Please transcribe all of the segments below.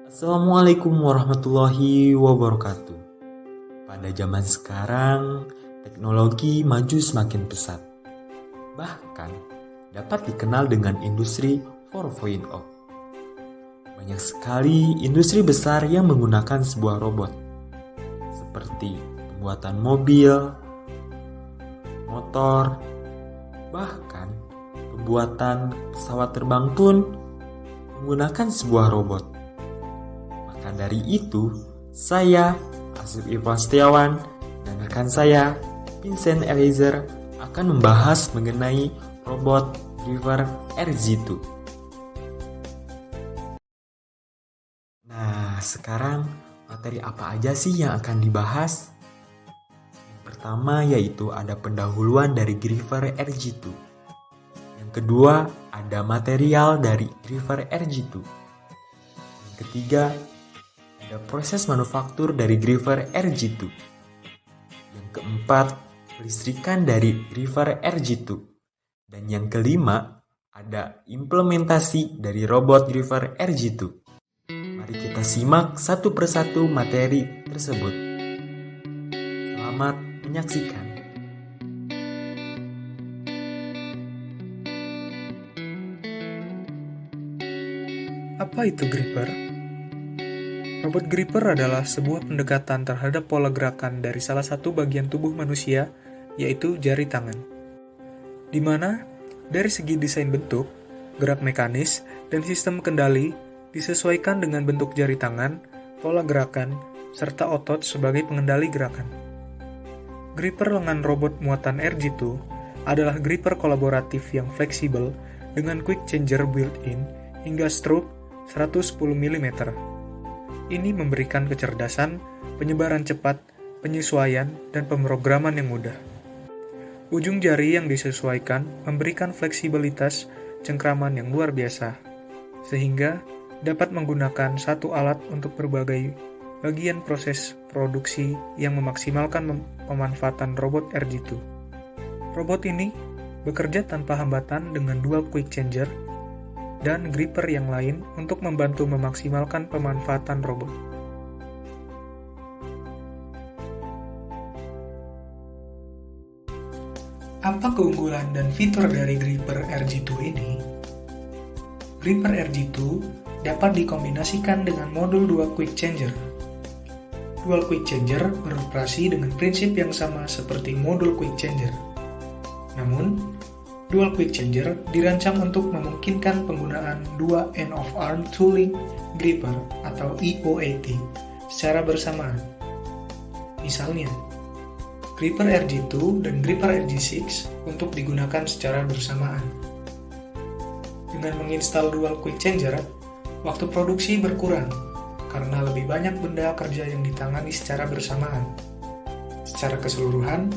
Assalamualaikum warahmatullahi wabarakatuh. Pada zaman sekarang, teknologi maju semakin pesat. Bahkan dapat dikenal dengan industri 4.0. Banyak sekali industri besar yang menggunakan sebuah robot, seperti pembuatan mobil, motor, bahkan pembuatan pesawat terbang pun menggunakan sebuah robot. Maka dari itu, saya, Asif Irfan Setiawan, dan rekan saya, Vincent Eliezer, akan membahas mengenai robot Gripper RZ2. Nah, sekarang materi apa aja sih yang akan dibahas? Yang pertama yaitu ada pendahuluan dari Gripper RZ2. Yang kedua, ada material dari Gripper RZ2. Yang ketiga, ada proses manufaktur dari Gripper RZ2. Yang keempat, listrikan dari Gripper RZ2. Dan yang kelima, ada implementasi dari robot Gripper RZ2. Mari kita simak satu persatu materi tersebut. Selamat menyaksikan. Apa itu gripper? Robot gripper adalah sebuah pendekatan terhadap pola gerakan dari salah satu bagian tubuh manusia, yaitu jari tangan. Di mana, dari segi desain bentuk, gerak mekanis, dan sistem kendali disesuaikan dengan bentuk jari tangan, pola gerakan, serta otot sebagai pengendali gerakan. Gripper lengan robot muatan RZ2 adalah gripper kolaboratif yang fleksibel dengan quick changer built-in hingga stroke 110 mm. Ini memberikan kecerdasan, penyebaran cepat, penyesuaian, dan pemrograman yang mudah. Ujung jari yang disesuaikan memberikan fleksibilitas cengkraman yang luar biasa, sehingga dapat menggunakan satu alat untuk berbagai bagian proses produksi yang memaksimalkan pemanfaatan robot RZ2. Robot ini bekerja tanpa hambatan dengan dual quick changer dan gripper yang lain untuk membantu memaksimalkan pemanfaatan robot. Apa keunggulan dan fitur dari gripper RZ2 ini? Gripper RZ2 dapat dikombinasikan dengan modul dual quick changer. Dual quick changer beroperasi dengan prinsip yang sama seperti modul quick changer. Namun, Dual Quick Changer dirancang untuk memungkinkan penggunaan dua end-of-arm tooling gripper atau EOAT secara bersamaan. Misalnya, gripper RZ2 dan gripper RZ6 untuk digunakan secara bersamaan. Dengan menginstal Dual Quick Changer, waktu produksi berkurang karena lebih banyak benda kerja yang ditangani secara bersamaan. Secara keseluruhan,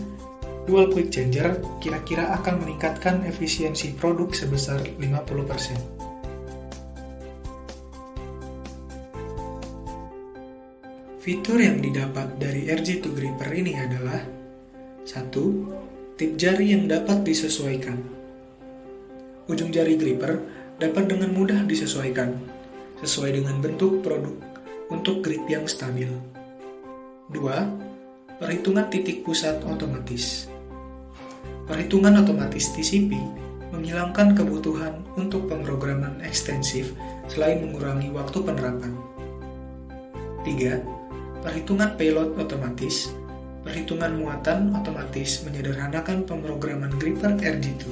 Dual Quick Changer kira-kira akan meningkatkan efisiensi produk sebesar 50%. Fitur yang didapat dari RZ2 Gripper ini adalah 1. Tip jari yang dapat disesuaikan. Ujung jari gripper dapat dengan mudah disesuaikan sesuai dengan bentuk produk untuk grip yang stabil. 2. Perhitungan titik pusat otomatis. Perhitungan otomatis TCP menghilangkan kebutuhan untuk pemrograman ekstensif selain mengurangi waktu penerapan. 3. Perhitungan payload otomatis. Perhitungan muatan otomatis menyederhanakan pemrograman gripper RZ2.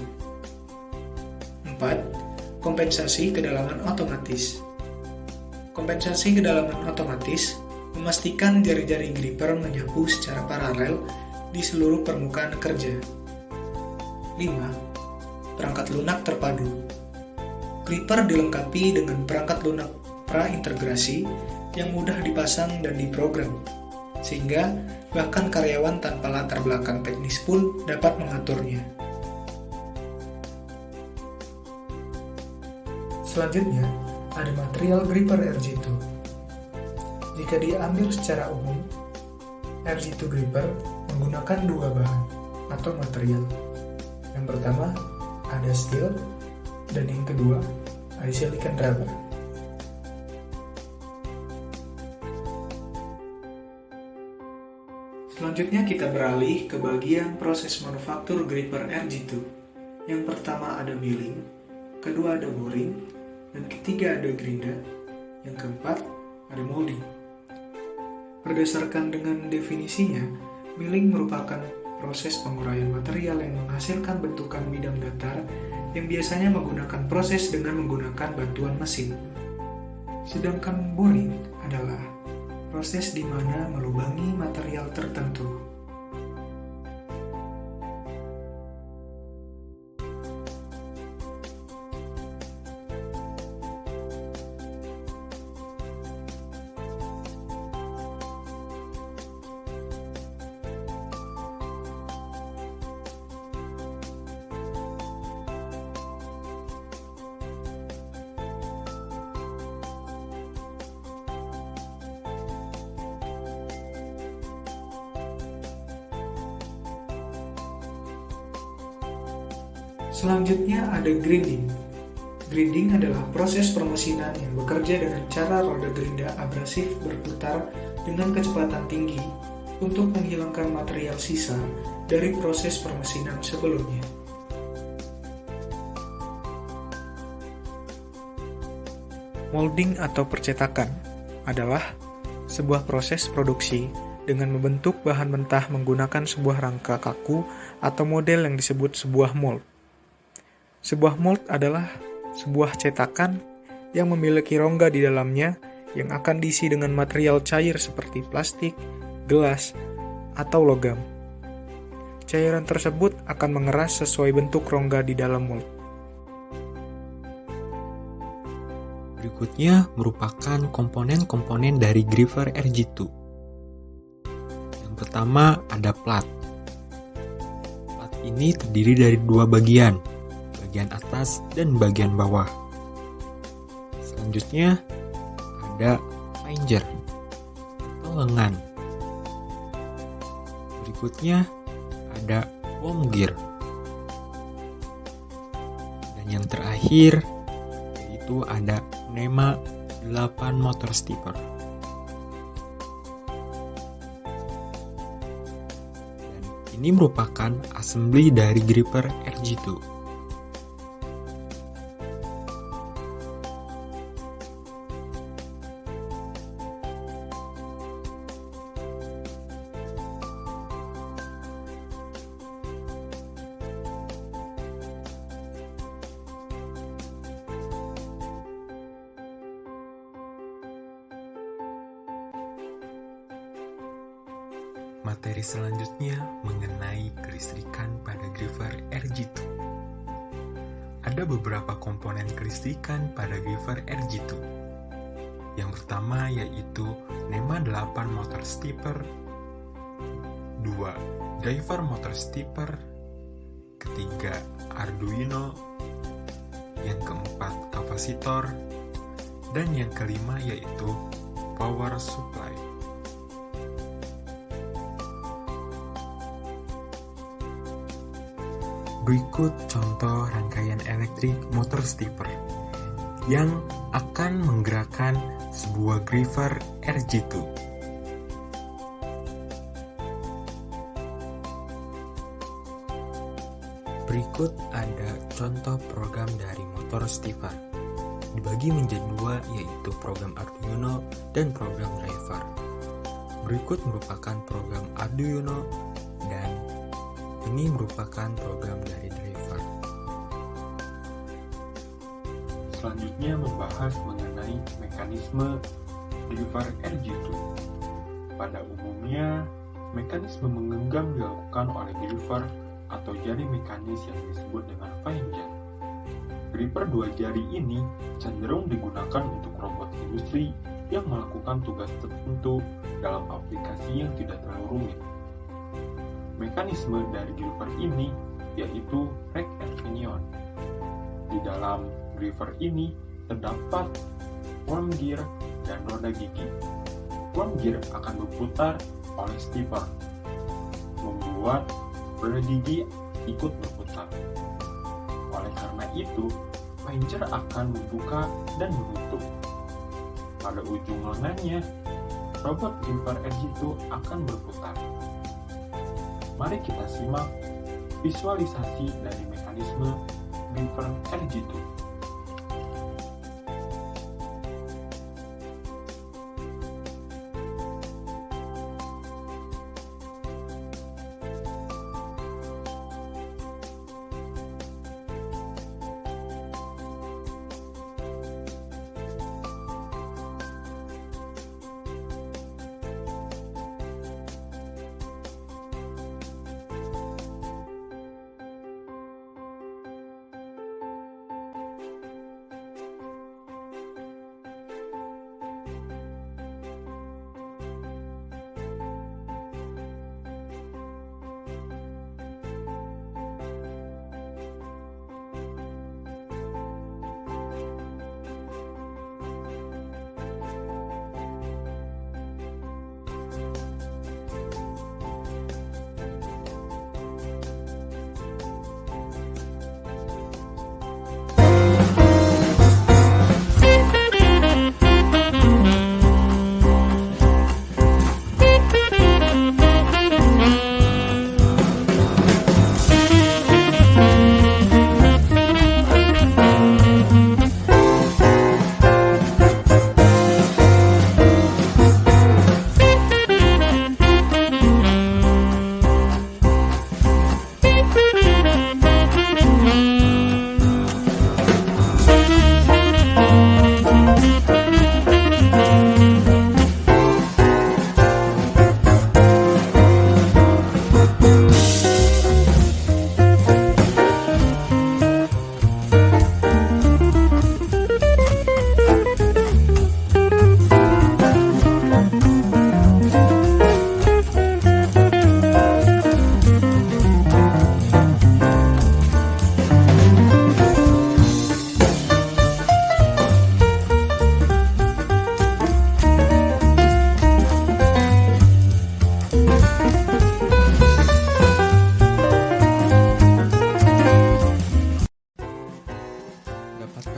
4. Kompensasi kedalaman otomatis. Kompensasi kedalaman otomatis memastikan jari-jari gripper menyapu secara paralel di seluruh permukaan kerja. 5. Perangkat lunak terpadu. Gripper dilengkapi dengan perangkat lunak pra-integrasi yang mudah dipasang dan diprogram, sehingga bahkan karyawan tanpa latar belakang teknis pun dapat mengaturnya. Selanjutnya, ada material gripper RZ2. Jika diambil secara umum, RZ2 gripper menggunakan dua bahan atau material. Yang pertama, ada steel, dan yang kedua, ada silicon rubber. Selanjutnya kita beralih ke bagian proses manufaktur gripper RG2. Yang pertama ada milling, kedua ada boring, dan ketiga ada gerinda, yang keempat ada molding. Berdasarkan dengan definisinya, milling merupakan proses penguraian material yang menghasilkan bentukan bidang datar yang biasanya menggunakan proses dengan menggunakan bantuan mesin. Sedangkan boring adalah proses di mana melubangi material tertentu. Selanjutnya ada grinding. Grinding adalah proses permesinan yang bekerja dengan cara roda gerinda abrasif berputar dengan kecepatan tinggi untuk menghilangkan material sisa dari proses permesinan sebelumnya. Molding atau percetakan adalah sebuah proses produksi dengan membentuk bahan mentah menggunakan sebuah rangka kaku atau model yang disebut sebuah mold. Sebuah mold adalah sebuah cetakan yang memiliki rongga di dalamnya yang akan diisi dengan material cair seperti plastik, gelas, atau logam. Cairan tersebut akan mengeras sesuai bentuk rongga di dalam mold. Berikutnya merupakan komponen-komponen dari gripper RG2. Yang pertama ada plat. Plat ini terdiri dari dua bagian atas dan bagian bawah. Selanjutnya ada flanger atau lengan. Berikutnya ada worm gear. Dan yang terakhir yaitu ada pneuma 8 motor stepper. Dan ini merupakan assembly dari gripper RG2. Materi selanjutnya mengenai kelistrikan pada gripper RG2. Ada beberapa komponen kelistrikan pada gripper RG2. Yang pertama yaitu pneuma 8 motor stepper, 2 driver motor stepper, ketiga Arduino, yang keempat kapasitor, dan yang kelima yaitu power supply. Berikut contoh rangkaian elektrik motor stepper yang akan menggerakkan sebuah gripper RG2. Berikut ada contoh program dari motor stepper. Dibagi menjadi dua, yaitu program Arduino dan program driver. Berikut merupakan program Arduino dan ini merupakan program dari driver. Selanjutnya membahas mengenai mekanisme gripper RG2. Pada umumnya, mekanisme menggenggam dilakukan oleh gripper atau jari mekanis yang disebut dengan flanger. Gripper dua jari ini cenderung digunakan untuk robot industri yang melakukan tugas tertentu dalam aplikasi yang tidak terlalu rumit. Mekanisme dari gripper ini yaitu rack and pinion. Di dalam gripper ini terdapat worm gear dan roda gigi. Worm gear akan berputar oleh stepper, membuat roda gigi ikut berputar. Oleh karena itu, flanger akan membuka dan menutup. Pada ujung lengannya, robot gripper RG2 akan berputar. Mari kita simak visualisasi dari mekanisme gripper RG2.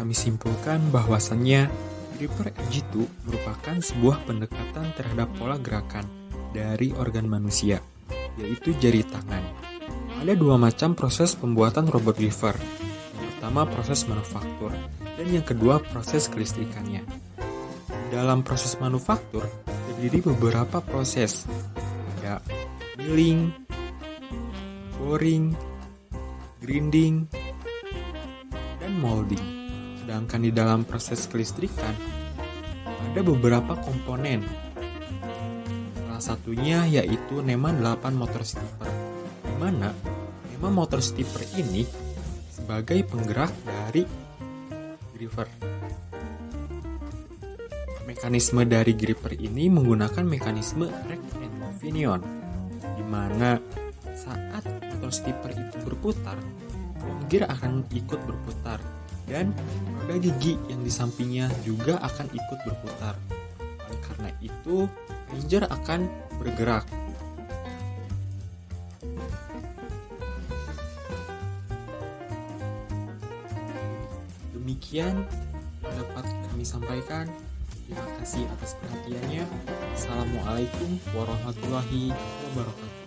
Kami simpulkan bahwasannya gripper RG2 merupakan sebuah pendekatan terhadap pola gerakan dari organ manusia, yaitu jari tangan. Ada dua macam proses pembuatan robot gripper. Yang pertama proses manufaktur, dan yang kedua proses kelistrikannya. Dalam proses manufaktur terdiri beberapa proses, ada milling, boring, grinding, dan molding. Sedangkan di dalam proses kelistrikan, ada beberapa komponen. Salah satunya yaitu NEMA 8 motor stepper, di mana NEMA motor stepper ini sebagai penggerak dari gripper. Mekanisme dari gripper ini menggunakan mekanisme rack and pinion, di mana saat motor stepper itu berputar, gear akan ikut berputar, dan roda gigi yang di sampingnya juga akan ikut berputar. Oleh karena itu, plunger akan bergerak. Demikian dapat kami sampaikan. Terima kasih atas perhatiannya. Assalamualaikum warahmatullahi wabarakatuh.